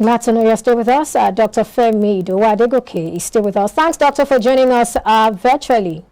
Glad to know you're still with us. Dr. Femi Idowu-Adegoke is still with us. Thanks, Doctor, for joining us virtually.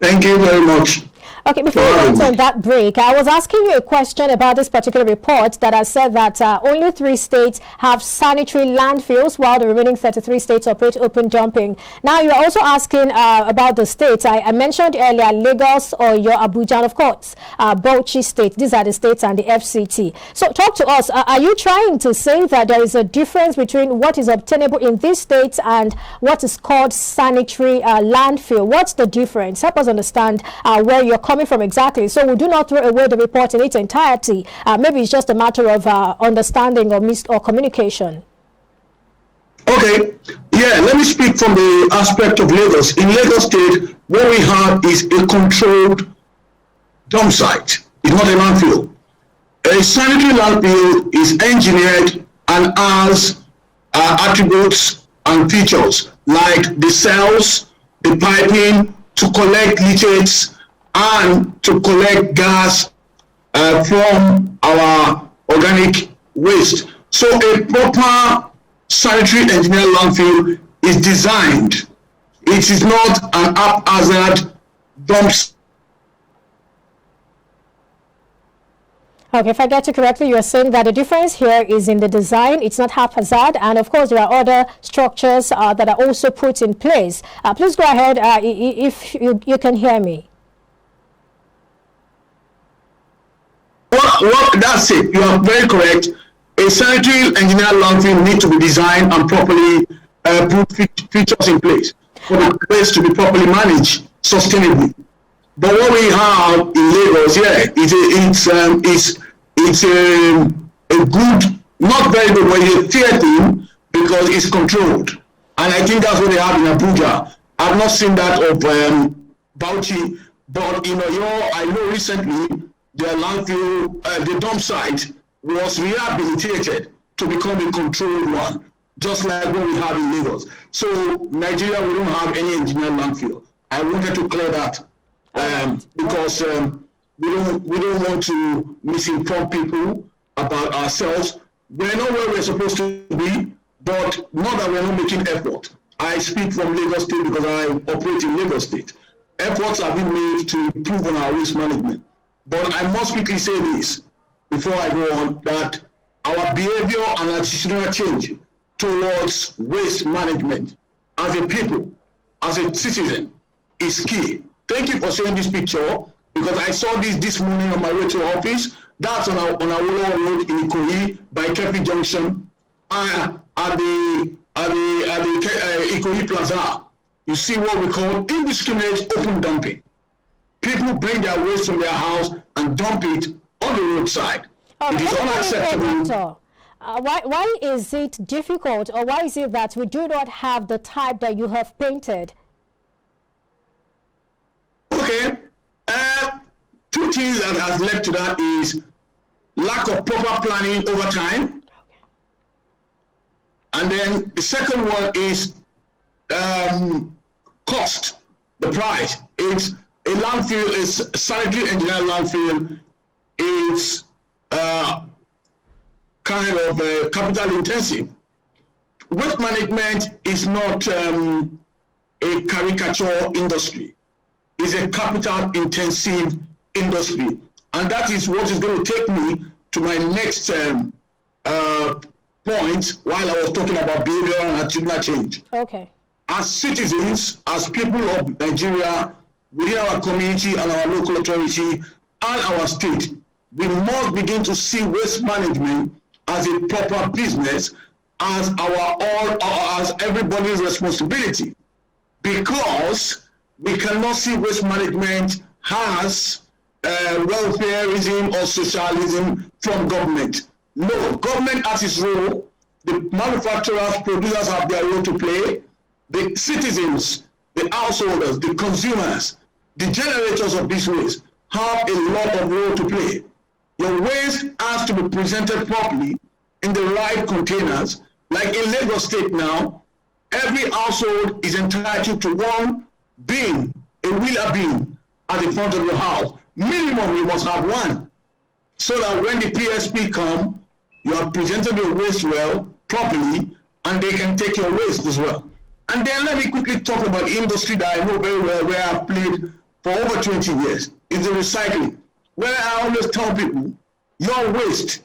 Thank you very much. Okay, before we went on that break, I was asking you a question about this particular report that has said that only 3 states have sanitary landfills while the remaining 33 states operate open dumping. Now, you're also asking about the states. I mentioned earlier Lagos, Oyo, Abuja, and of course, Bauchi State. These are the states and the FCT. So talk to us. Are you trying to say that there is a difference between what is obtainable in these states and what is called sanitary landfill? What's the difference? Help us understand where you're coming from exactly, so we do not throw away the report in its entirety. Maybe it's just a matter of understanding or communication. Okay, yeah, let me speak from the aspect of Lagos. In Lagos State, what we have is a controlled dump site. It's not a landfill. A sanitary landfill is engineered and has attributes and features like the cells, the piping to collect leachates, and to collect gas from our organic waste. So a proper sanitary engineer landfill is designed. It is not an haphazard dump. Okay, if I get you correctly, you're saying that the difference here is in the design. It's not haphazard, and of course there are other structures that are also put in place. Please go ahead if you can hear me. That's it. You are very correct. A sanitary engineer landfill needs to be designed and properly put features in place for the place to be properly managed sustainably. But what we have in Lagos, it's a good, not very good, but it's a fair thing because it's controlled. And I think that's what they have in Abuja. I've not seen that of Bauchi, but I know recently the landfill, the dump site was rehabilitated to become a controlled one, just like what we have in Lagos. So Nigeria, we don't have any engineered landfill. I wanted to clear that because we don't want to misinform people about ourselves. We're not where we're supposed to be, but not that we're not making effort. I speak from Lagos State because I operate in Lagos State. Efforts have been made to improve on our waste management. But I must quickly say this before I go on, that our behavior and attitudinal change towards waste management as a people, as a citizen, is key. Thank you for showing this picture because I saw this morning on my way to office. That's on our road in Ikoyi by Kepi Junction at the Ikoyi Plaza. You see what we call indiscriminate open dumping. People bring their waste from their house and dump it on the roadside. It is unacceptable. Why is it difficult, or why is it that we do not have the type that you have painted? Okay, 2 things that has led to that is lack of proper planning over time. And then the second one is cost, the price. It's a landfill, is sanitary engineered landfill, is kind of capital intensive. Waste management is not a caricature industry. It's a capital intensive industry. And that is what is going to take me to my next point while I was talking about behavioral and attitudinal change. Okay. As citizens, as people of Nigeria, within our community and our local authority and our state, we must begin to see waste management as a proper business, as as everybody's responsibility, because we cannot see waste management as welfareism or socialism from government. No, government has its role. The manufacturers, producers have their role to play. The citizens, the householders, the consumers, the generators of this waste have a lot of role to play. Your waste has to be presented properly in the right containers. Like in Lagos State now, every household is entitled to one bin, a wheeler bin at the front of your house. Minimum, you must have one. So that when the PSP come, you have presented your waste well, properly, and they can take your waste as well. And then let me quickly talk about the industry that I know very well, where I've played for over 20 years, is the recycling, where I always tell people, your waste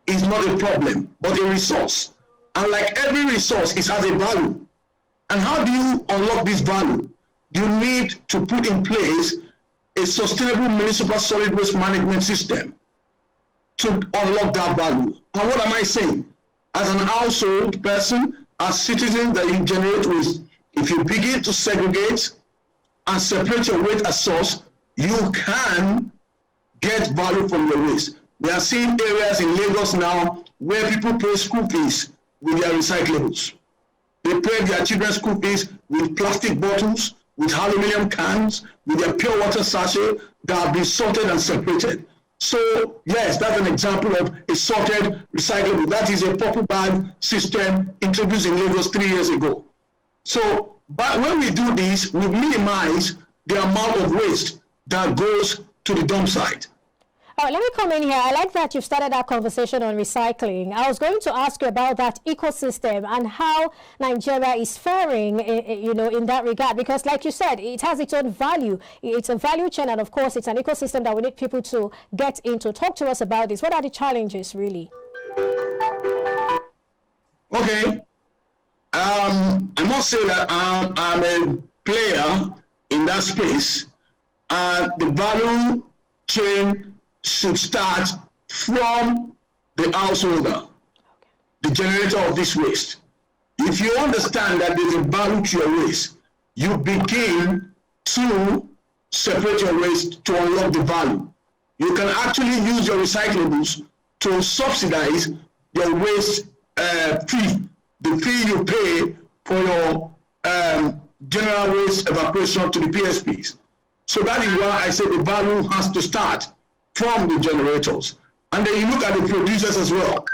is not a problem, but a resource. And like every resource, it has a value. And how do you unlock this value? You need to put in place a sustainable municipal solid waste management system to unlock that value. And what am I saying? As an household person, as citizens that you generate waste, if you begin to segregate and separate your waste as source, you can get value from your waste. We are seeing areas in Lagos now where people pay school fees with their recyclables. They pay their children's school fees with plastic bottles, with aluminum cans, with their pure water sachet that have been sorted and separated. So yes, that's an example of a sorted recyclable. That is a purple bag system introduced in Lagos 3 years ago. So, but when we do this, we minimize the amount of waste that goes to the dump site. All right, let me come in here. I like that you've started our conversation on recycling. I was going to ask you about that ecosystem and how Nigeria is faring, in that regard. Because like you said, it has its own value. It's a value chain, and of course, it's an ecosystem that we need people to get into. Talk to us about this. What are the challenges, really? Okay. I must say that I'm a player in that space. The value chain should start from the householder, the generator of this waste. If you understand that there's a value to your waste, you begin to separate your waste to unlock the value. You can actually use your recyclables to subsidize your waste fee, the fee you pay for your general waste evacuation to the PSPs. So that is why I say the value has to start from the generators. And then you look at the producers as well.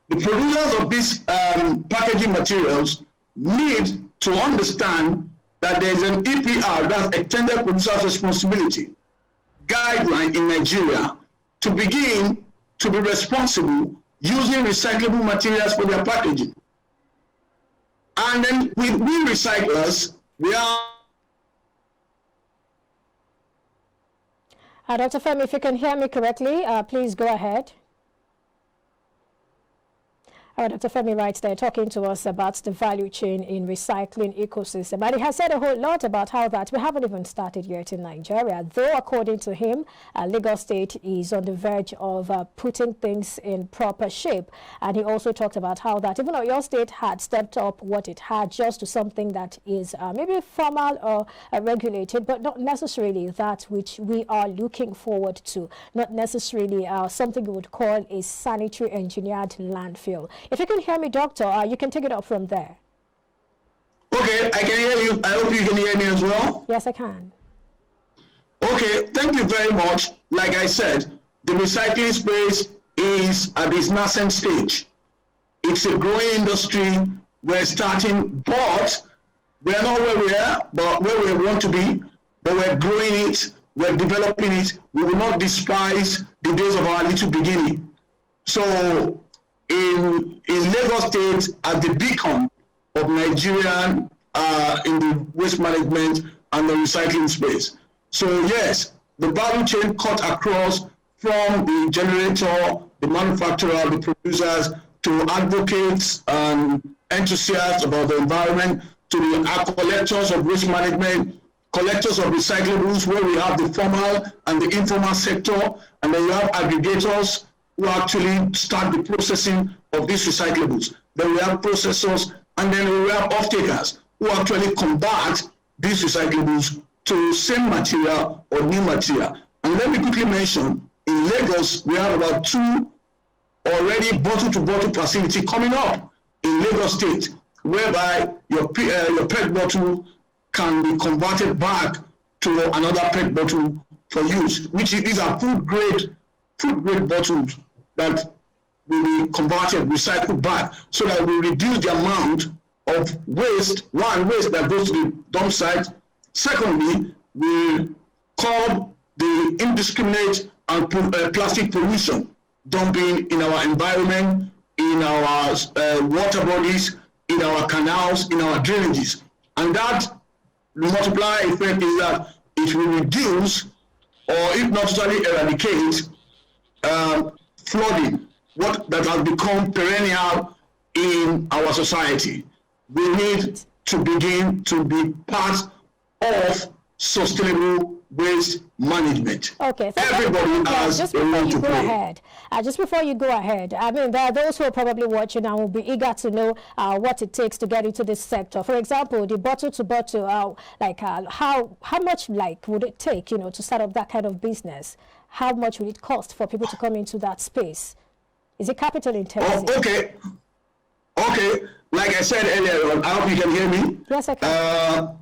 The producers of these packaging materials need to understand that there is an EPR, that's Extended Producer's Responsibility guideline in Nigeria, to begin to be responsible using recyclable materials for their packaging. And then with we recyclers, we are Dr. Femi, if you can hear me correctly, please go ahead. Dr. Femi writes there, talking to us about the value chain in recycling ecosystem. And he has said a whole lot about how that we haven't even started yet in Nigeria, though according to him, Lagos State is on the verge of putting things in proper shape. And he also talked about how that even though your state had stepped up what it had just to something that is maybe formal or regulated, but not necessarily that which we are looking forward to, not necessarily something we would call a sanitary engineered landfill. If you can hear me, Doctor, you can take it up from there. Okay, I can hear you. I hope you can hear me as well. Yes, I can. Okay, thank you very much. Like I said, the recycling space is at its nascent stage. It's a growing industry. We're starting, but we're not where we are, but where we want to be. But we're growing it, we're developing it. We will not despise the days of our little beginning. So, in Lagos State, as the beacon of Nigerian in the waste management and the recycling space. So yes, the value chain cut across from the generator, the manufacturer, the producers, to advocates and enthusiasts about the environment, to the collectors of waste management, collectors of recyclables, where we have the formal and the informal sector, and then you have aggregators who actually start the processing of these recyclables. Then we have processors, and then we have off-takers who actually convert these recyclables to same material or new material. And let me quickly mention, in Lagos, we have about 2 already bottle-to-bottle facility coming up in Lagos State, whereby your PET bottle can be converted back to another PET bottle for use, which these are food grade bottles that will be converted, recycled back, so that we reduce the amount of waste that goes to the dump site. Secondly, we curb the indiscriminate and plastic pollution dumping in our environment. in our water bodies, in our canals, in our drainages. And that multiplier effect is that it will reduce, or if not totally eradicate, flooding, what that has become perennial in our society. We need to begin to be part of sustainable waste management. Okay, everybody has just a before role you to go play. ahead, just before you go ahead, I mean, there are those who are probably watching and will be eager to know what it takes to get into this sector. For example, the bottle to bottle, how much would it take, to start up that kind of business? How much would it cost for people to come into that space? Is it capital intensive? Okay. Like I said earlier on, I hope you can hear me. Yes, I can.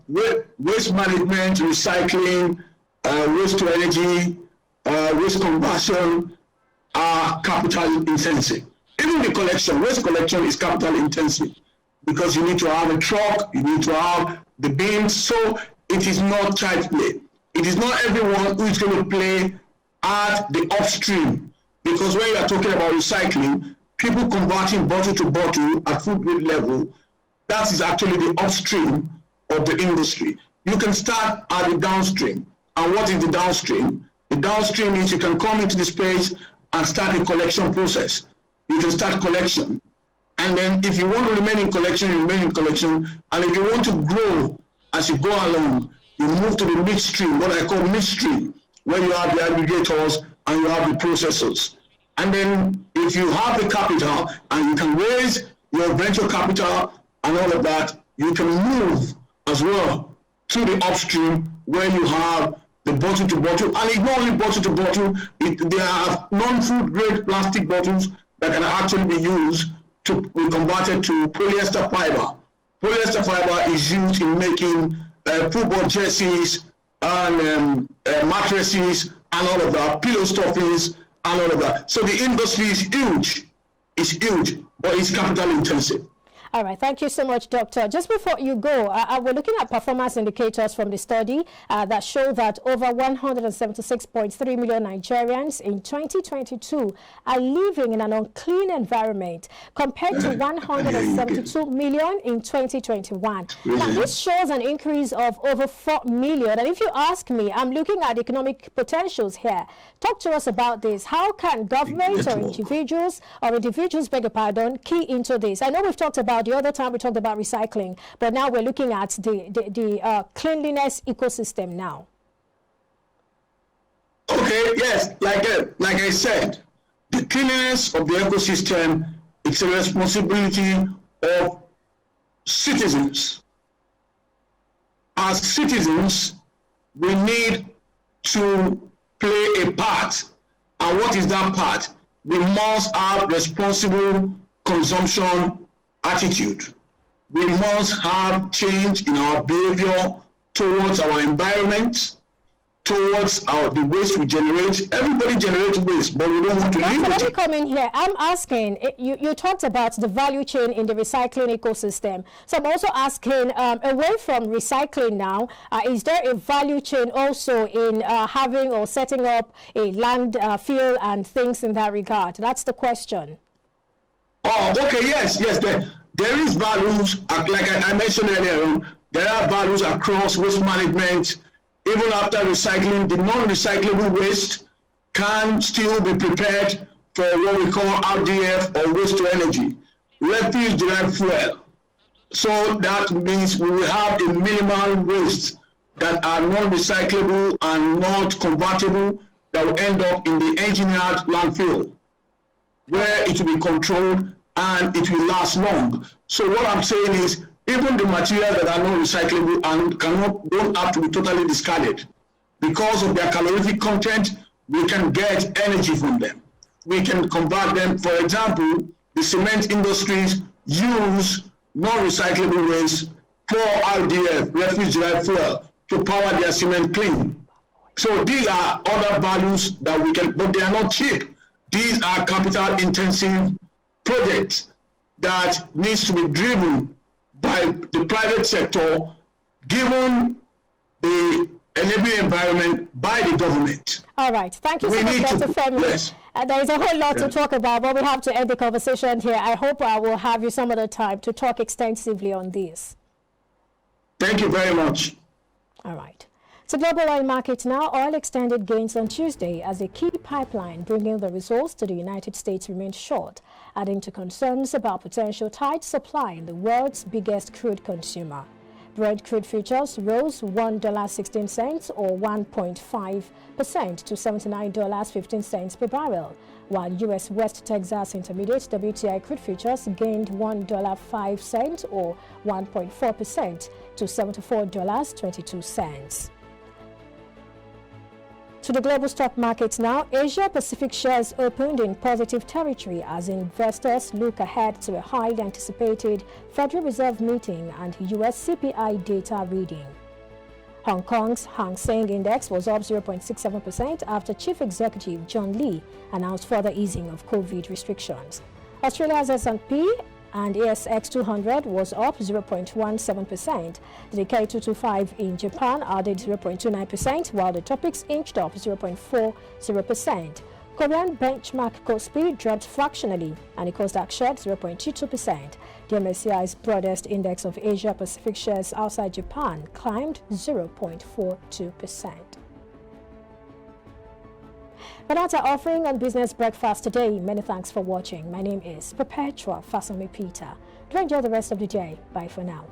Waste management, recycling, waste to energy, waste conversion are capital intensive. Even the collection, waste collection is capital intensive because you need to have a truck, you need to have the bins, so it is not child play. It is not everyone who is going to play at the upstream, because when you are talking about recycling, people converting bottle to bottle at food grade level, that is actually the upstream of the industry. You can start at the downstream. And what is the downstream? The downstream is you can come into the space and start a collection process. You can start collection. And then if you want to remain in collection, you remain in collection. And if you want to grow as you go along, you move to the midstream, what I call midstream, where you have the aggregators and you have the processors. And then if you have the capital and you can raise your venture capital and all of that, you can move as well to the upstream where you have the bottle to bottle. And it's not only bottle to bottle, there are non-food grade plastic bottles that can actually be used to be converted to polyester fiber. Polyester fiber is used in making football jerseys and mattresses and all of that, pillow stuffings and all of that. So the industry is huge. It's huge, but it's capital intensive. All right, thank you so much, Doctor. Just before you go, we're looking at performance indicators from the study that show that over 176.3 million Nigerians in 2022 are living in an unclean environment compared to 172 million in 2021. Now, this shows an increase of over 4 million. And if you ask me, I'm looking at economic potentials here. Talk to us about this. How can government or individuals, beg your pardon, key into this? I know we've talked about, the other time we talked about recycling, but now we're looking at the cleanliness ecosystem now. Okay, yes, like I said, the cleanliness of the ecosystem, it's a responsibility of citizens. As citizens, we need to play a part. And what is that part? We must have responsible consumption attitude. We must have change in our behavior towards our environment, towards the waste we generate. Everybody generates waste, but we don't want to live with it. Let me come in here. I'm asking, you talked about the value chain in the recycling ecosystem. So I'm also asking, away from recycling now, is there a value chain also in having or setting up a landfill and things in that regard? That's the question. Oh, okay, yes, there is values, like I mentioned earlier, there are values across waste management. Even after recycling, the non-recyclable waste can still be prepared for what we call RDF or waste to energy, refuse derived fuel. So that means we will have a minimal waste that are non-recyclable and not convertible that will end up in the engineered landfill, where it will be controlled and it will last long. So what I'm saying is, even the materials that are not recyclable and don't have to be totally discarded. Because of their calorific content, we can get energy from them. We can convert them. For example, the cement industries use non-recyclable waste for RDF, refuse derived fuel, to power their cement kiln. So these are other values that we can, but they are not cheap. These are capital intensive projects that needs to be driven by the private sector, given the enabling environment by the government. All right. Thank you so much, Dr. Femi. Yes. There is a whole lot to talk about, but we have to end the conversation here. I hope I will have you some other time to talk extensively on this. Thank you very much. All right. So global oil markets now. Oil extended gains on Tuesday as a key pipeline bringing the resource to the United States remained short, adding to concerns about potential tight supply in the world's biggest crude consumer. Brent crude futures rose $1.16 or 1.5% to $79.15 per barrel, while U.S. West Texas Intermediate WTI crude futures gained $1.05 or 1.4% to $74.22. To the global stock markets now. Asia Pacific shares opened in positive territory as investors look ahead to a highly anticipated Federal Reserve meeting and U.S. CPI data reading. Hong Kong's Hang Seng Index was up 0.67% after Chief Executive John Lee announced further easing of COVID restrictions. Australia's S&P and ASX 200 was up 0.17%. The Nikkei 225 in Japan added 0.29%, while the Topix inched up 0.40%. Korean benchmark Kospi dropped fractionally, and the Kosdaq shed 0.22%. The MSCI's broadest index of Asia Pacific shares outside Japan climbed 0.42%. But that's our offering on Business Breakfast today. Many thanks for watching. My name is Perpetua Fasami Peter. Do enjoy the rest of the day. Bye for now.